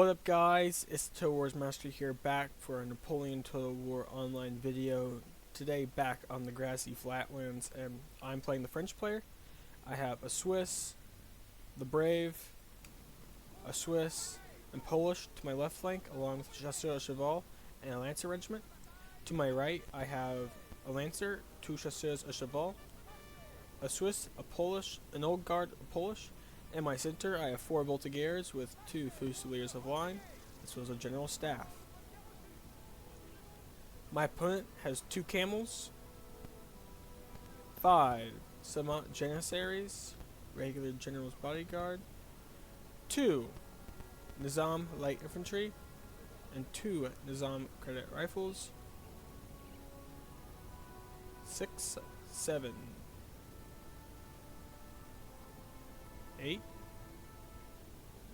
What up guys, it's Total Wars Master here, back for a Napoleon Total War online video. Today back on the grassy flatlands, and I'm playing the French player. I have a Swiss, the Brave, a Swiss, and Polish to my left flank, along with Chasseurs à Cheval and a Lancer regiment. To my right I have a Lancer, two Chasseurs à Cheval, a Swiss, a Polish, an Old Guard, a Polish. In my center, I have 4 Voltigeurs with 2 Fusiliers of line, as well as a General Staff. My opponent has 2 Camels, 5 Janissaries, regular General's Bodyguard, 2 Nizam Light Infantry, and 2 Nizam Credit Rifles, 6, 7, 8?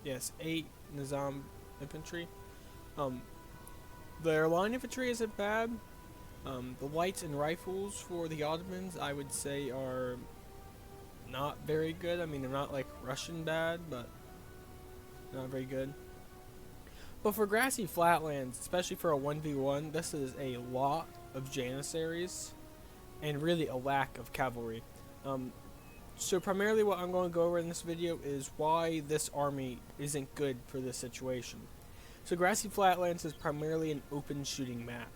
Yes, 8 Nizam infantry. Their line infantry isn't bad. The lights and rifles for the Ottomans, I would say, are not very good. I mean, they're not like Russian bad, but not very good. But for grassy flatlands, especially for a 1v1, this is a lot of Janissaries and really a lack of cavalry. So primarily what I'm going to go over in this video is why this army isn't good for this situation. So grassy flatlands is primarily an open shooting map.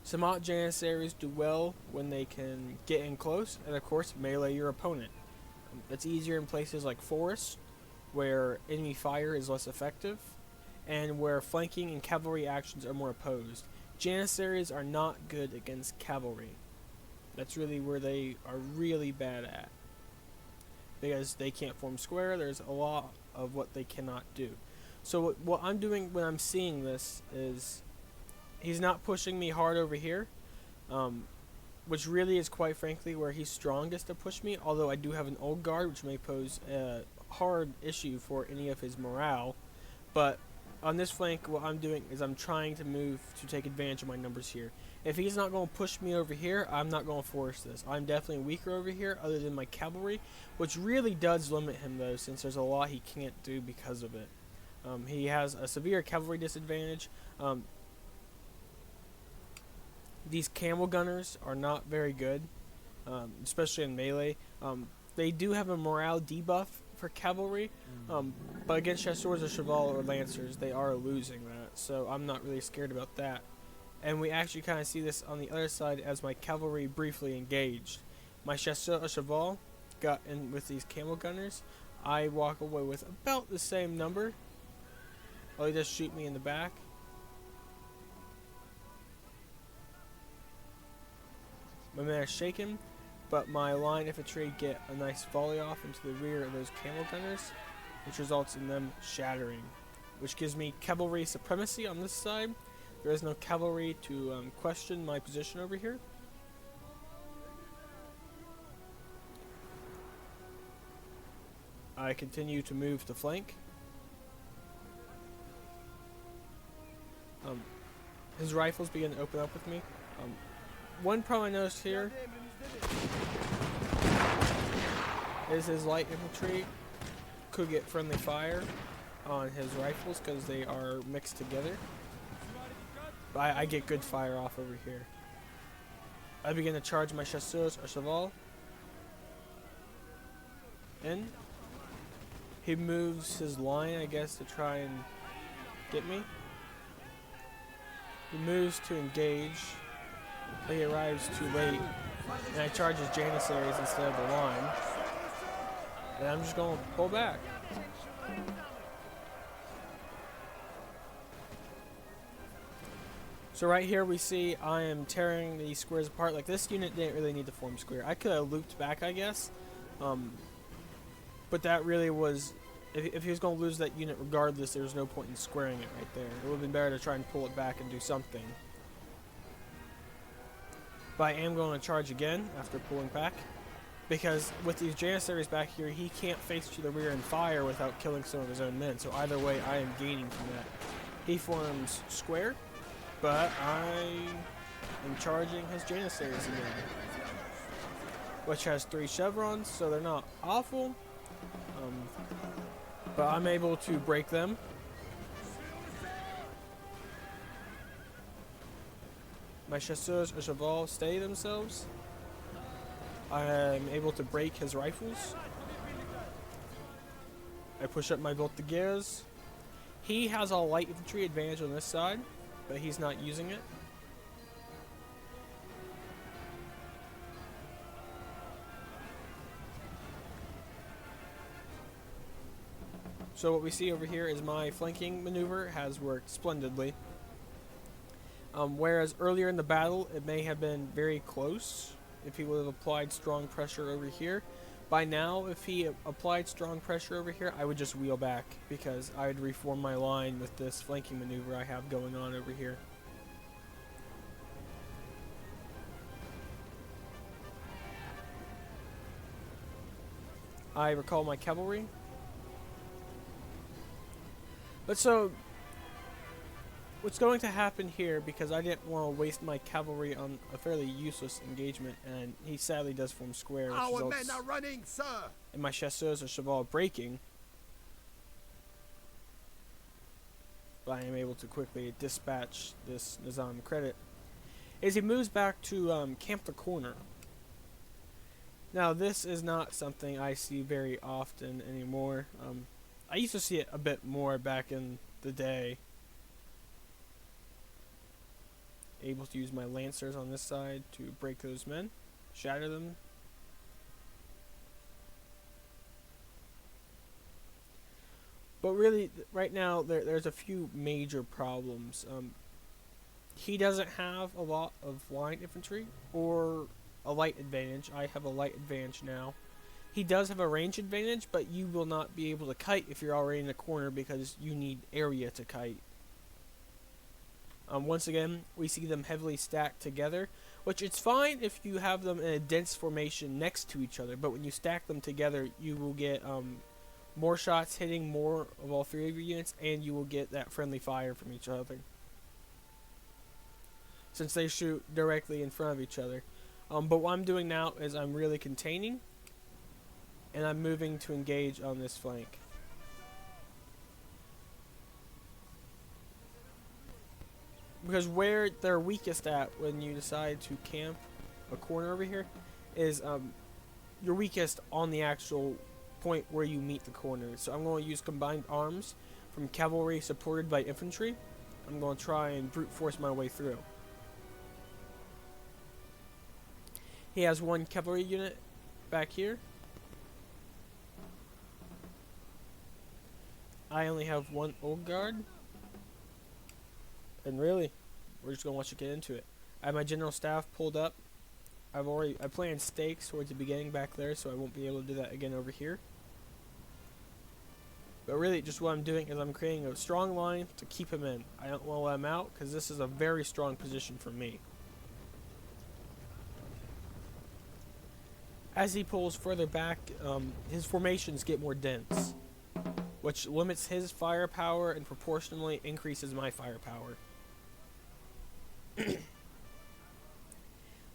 Some Janissaries do well when they can get in close and of course melee your opponent. It's easier in places like forests where enemy fire is less effective and where flanking and cavalry actions are more opposed. Janissaries are not good against cavalry. That's really where they are really bad at, because they can't form square. There's a lot of what they cannot do. So what I'm doing when I'm seeing this is he's not pushing me hard over here, which really is quite frankly where he's strongest to push me, although I do have an Old Guard which may pose a hard issue for any of his morale. But on this flank, what I'm doing is I'm trying to move to take advantage of my numbers here. If he's not going to push me over here, I'm not going to force this. I'm definitely weaker over here other than my cavalry, which really does limit him though, since there's a lot he can't do because of it. He has a severe cavalry disadvantage. These camel gunners are not very good, especially in melee. They do have a morale debuff for cavalry, but against Chasseurs à Cheval or Lancers, they are losing that, so I'm not really scared about that. And we actually kind of see this on the other side as my cavalry briefly engaged. My Chasseurs à Cheval got in with these camel gunners. I walk away with about the same number. Oh, he just shoot me in the back. My men are shaken, but my line infantry get a nice volley off into the rear of those camel gunners, which results in them shattering, which gives me cavalry supremacy on this side. There is no cavalry to question my position over here. I continue to move to flank. His rifles begin to open up with me. One problem I noticed here is his light infantry could get friendly fire on his rifles because they are mixed together. But I get good fire off over here. I begin to charge my Chasseurs à Cheval in. He moves his line, I guess, to try and get me. He moves to engage, but he arrives too late, and I charge his Janissaries instead of the line, and I'm just going to pull back. So right here we see I am tearing these squares apart. Like, this unit didn't really need to form square. I could have looped back, I guess, but that really was, if he was going to lose that unit regardless, there was no point in squaring it right there. It would have been better to try and pull it back and do something. But I am going to charge again after pulling back, because with these Janissaries back here, he can't face to the rear and fire without killing some of his own men. So either way, I am gaining from that. He forms square, but I am charging his Janissaries again, which has 3 chevrons, so they're not awful. But I'm able to break them My chasseurs or cheval steady themselves. I am able to break his rifles. I push up my voltigeurs. He has a light infantry advantage on this side, but he's not using it. So what we see over here is my flanking maneuver has worked splendidly. Whereas earlier in the battle, it may have been very close if he would have applied strong pressure over here. By now, if he applied strong pressure over here, I would just wheel back because I would reform my line with this flanking maneuver I have going on over here. I recall my cavalry. But so, what's going to happen here, because I didn't want to waste my cavalry on a fairly useless engagement, and he sadly does form square, which Our results men are running, sir. in my chasseurs or cheval breaking. But I am able to quickly dispatch this Nizam credit. As he moves back to camp the corner. Now this is not something I see very often anymore. I used to see it a bit more back in the day. Able to use my lancers on this side to break those men, shatter them. But really, right now, there's a few major problems. He doesn't have a lot of line infantry or a light advantage. I have a light advantage now. He does have a range advantage, but you will not be able to kite if you're already in the corner because you need area to kite. Once again, we see them heavily stacked together, which it's fine if you have them in a dense formation next to each other, but when you stack them together, you will get more shots hitting more of all three of your units, and you will get that friendly fire from each other, since they shoot directly in front of each other. But what I'm doing now is I'm really containing, and I'm moving to engage on this flank. Because where they're weakest at when you decide to camp a corner over here is you're weakest on the actual point where you meet the corner. So I'm going to use combined arms from cavalry supported by infantry. I'm going to try and brute force my way through. He has one cavalry unit back here. I only have one old guard. And really, we're just gonna let you get into it. I have my general staff pulled up. I planned stakes towards the beginning back there, so I won't be able to do that again over here. But really, just what I'm doing is I'm creating a strong line to keep him in. I don't want to let him out because this is a very strong position for me. As he pulls further back, his formations get more dense, which limits his firepower and proportionally increases my firepower.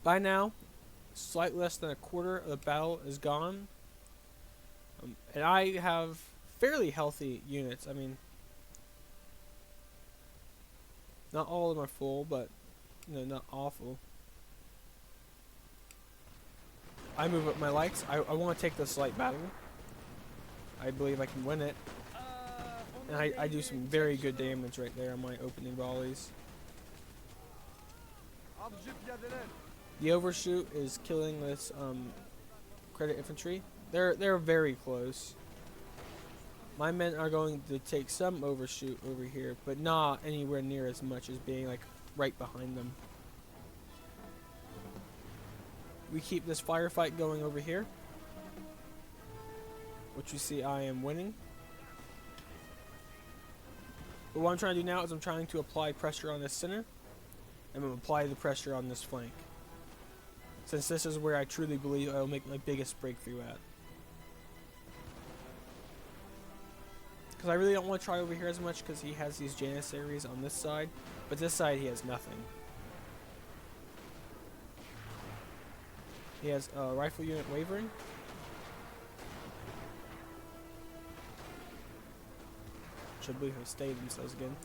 By now, slightly less than a quarter of the battle is gone, and I have fairly healthy units. I mean, not all of them are full, but not awful. I move up my lights. I want to take this light battle. I believe I can win it. And I do some very good damage right there on my opening volleys. The overshoot is killing this credit infantry. They're very close. My men are going to take some overshoot over here, but not anywhere near as much as being like right behind them. We keep this firefight going over here, which you see I am winning. But what I'm trying to do now is I'm trying to apply pressure on this center, and I'm going to apply the pressure on this flank, since this is where I truly believe I will make my biggest breakthrough at. Because I really don't want to try over here as much because he has these Janissaries on this side, but this side he has nothing. He has a rifle unit wavering. Which I believe have stayed themselves again.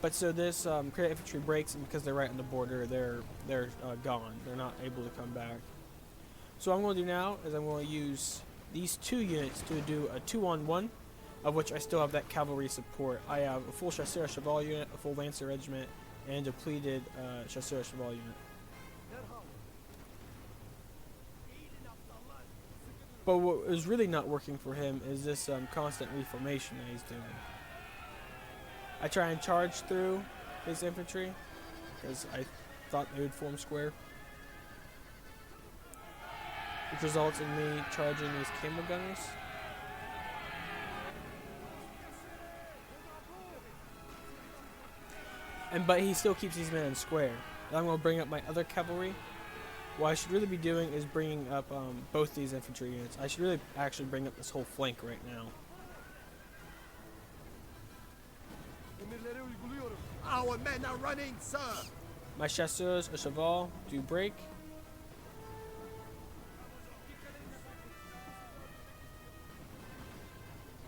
But so this credit infantry breaks, and because they're right on the border, they're gone. They're not able to come back. So what I'm going to do now is I'm going to use these 2 units to do a 2-on-1, of which I still have that cavalry support. I have a full Chasseur Cheval unit, a full Lancer regiment, and a depleted Chasseur Cheval unit. But what is really not working for him is this constant reformation that he's doing. I try and charge through his infantry, because I thought they would form square. Which results in me charging these camel gunners. But he still keeps these men in square. And I'm going to bring up my other cavalry. What I should really be doing is bringing up both these infantry units. I should really actually bring up this whole flank right now. Our men are running, sir! My chasseurs au cheval do break.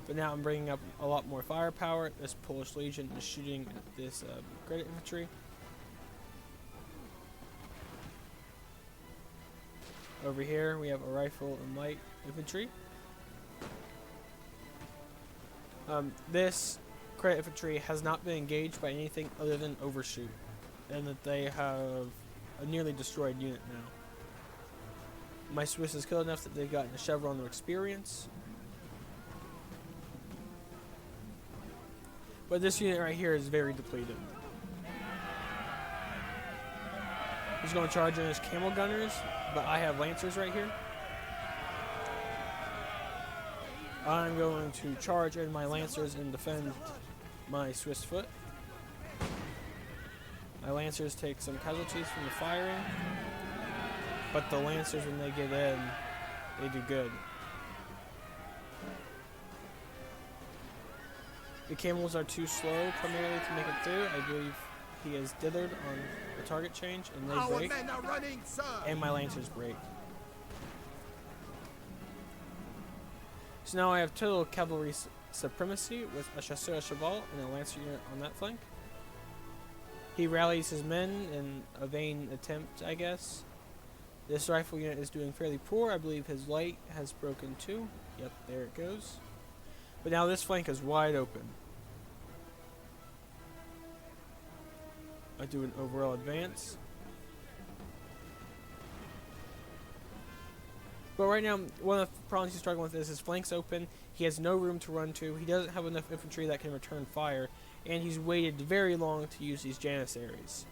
But now I'm bringing up a lot more firepower. This Polish Legion is shooting at this credit infantry. Over here we have a rifle and light infantry. This credit infantry has not been engaged by anything other than overshoot, and that they have a nearly destroyed unit now. My Swiss is killed enough that they've gotten a chevron of experience. But this unit right here is very depleted. He's going to charge in his camel gunners, but I have lancers right here. I'm going to charge in my lancers and defend my Swiss foot. My lancers take some casualties from the firing, but the lancers, when they get in, they do good. The camels are too slow primarily to make it through. I believe he is dithered on the target change, and they break. Men are running, sir. And my lancers break. So now I have total cavalry supremacy with a chasseur cheval and a lancer unit on that flank. He rallies his men in a vain attempt, I guess. This rifle unit is doing fairly poor. I believe his light has broken too. Yep, there it goes. But now this flank is wide open. I do an overall advance. But right now, one of the problems he's struggling with is his flank's open. He has no room to run to. He doesn't have enough infantry that can return fire. And he's waited very long to use these Janissaries.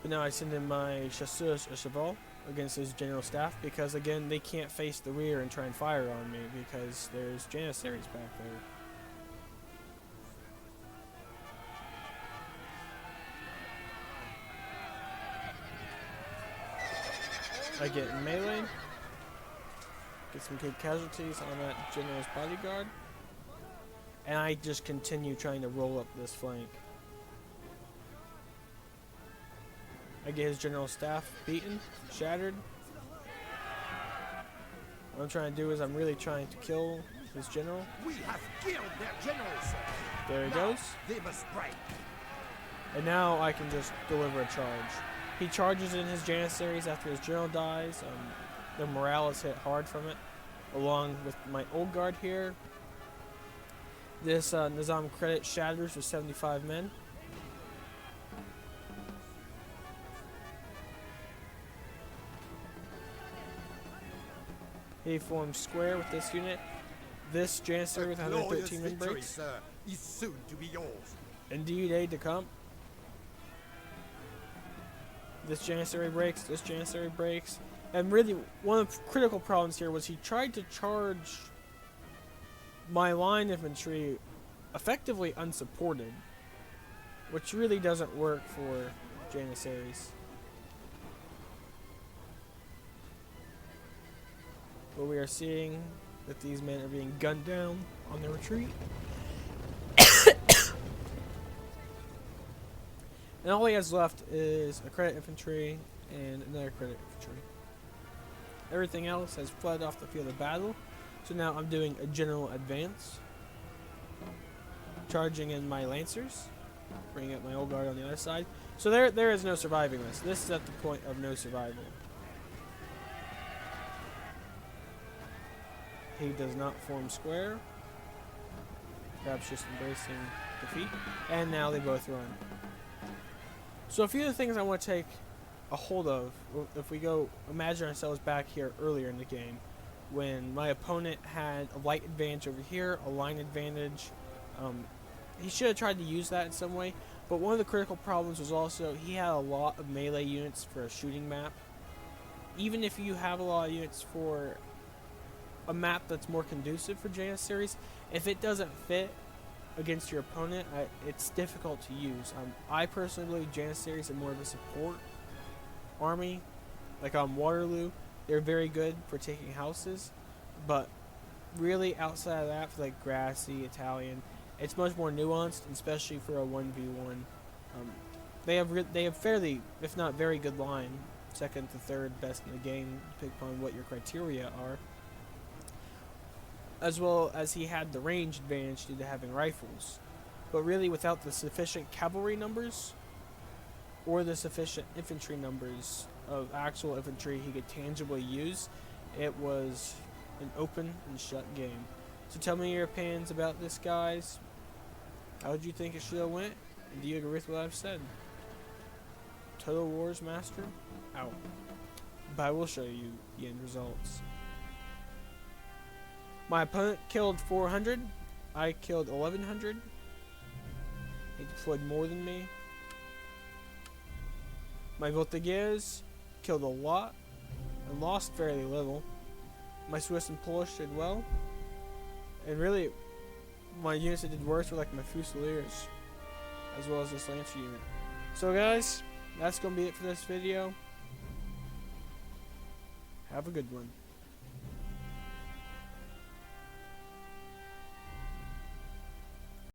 But now I send in my chasseurs à cheval against his general staff, because again, they can't face the rear and try and fire on me because there's Janissaries back there. I get in melee, get some good casualties on that general's bodyguard, and I just continue trying to roll up this flank. I get his general staff beaten, shattered. What I'm trying to do is I'm really trying to kill his general. We have killed their general, sir. There he goes. They must break. And now I can just deliver a charge. He charges in his Janissaries after his general dies. Their morale is hit hard from it, along with my old guard here. This Nizam credit shatters with 75 men. He forms square with this unit. This Janissary with 113 men breaks. Sir, is soon to be yours. Indeed, aid to come. This Janissary breaks. This Janissary breaks. And really, one of the critical problems here was he tried to charge my line infantry effectively unsupported, which really doesn't work for Janissaries. But we are seeing that these men are being gunned down on their retreat. And all he has left is a credit infantry and another credit infantry. Everything else has fled off the field of battle. So now I'm doing a general advance. Charging in my Lancers. Bringing up my old guard on the other side. So there is no surviving this. This is at the point of no survival. He does not form square. Perhaps just embracing defeat. And now they both run. So a few of the things I want to take a hold of, if we go imagine ourselves back here earlier in the game, when my opponent had a light advantage over here, a line advantage. He should have tried to use that in some way, but one of the critical problems was also he had a lot of melee units for a shooting map. Even if you have a lot of units for a map that's more conducive for Janissaries, if it doesn't fit against your opponent, it's difficult to use. I personally believe Janissaries are more of a support army. Like on Waterloo, they're very good for taking houses, but really outside of that, for like Grassy, Italian, it's much more nuanced, especially for a 1v1. They have fairly, if not very good line, second to third best in the game, depending upon what your criteria are. As well as he had the range advantage due to having rifles. But really, without the sufficient cavalry numbers, or the sufficient infantry numbers of actual infantry he could tangibly use, it was an open and shut game. So tell me your opinions about this, guys. How did you think it should have went? And do you agree with what I've said? Total Wars Master, out. But I will show you the end results. My opponent killed 400. I killed 1100. He deployed more than me. My Voltigeurs killed a lot and lost fairly little. My Swiss and Polish did well. And really, my units that did worse were like my Fusiliers, as well as this Lancer unit. So guys, that's going to be it for this video. Have a good one.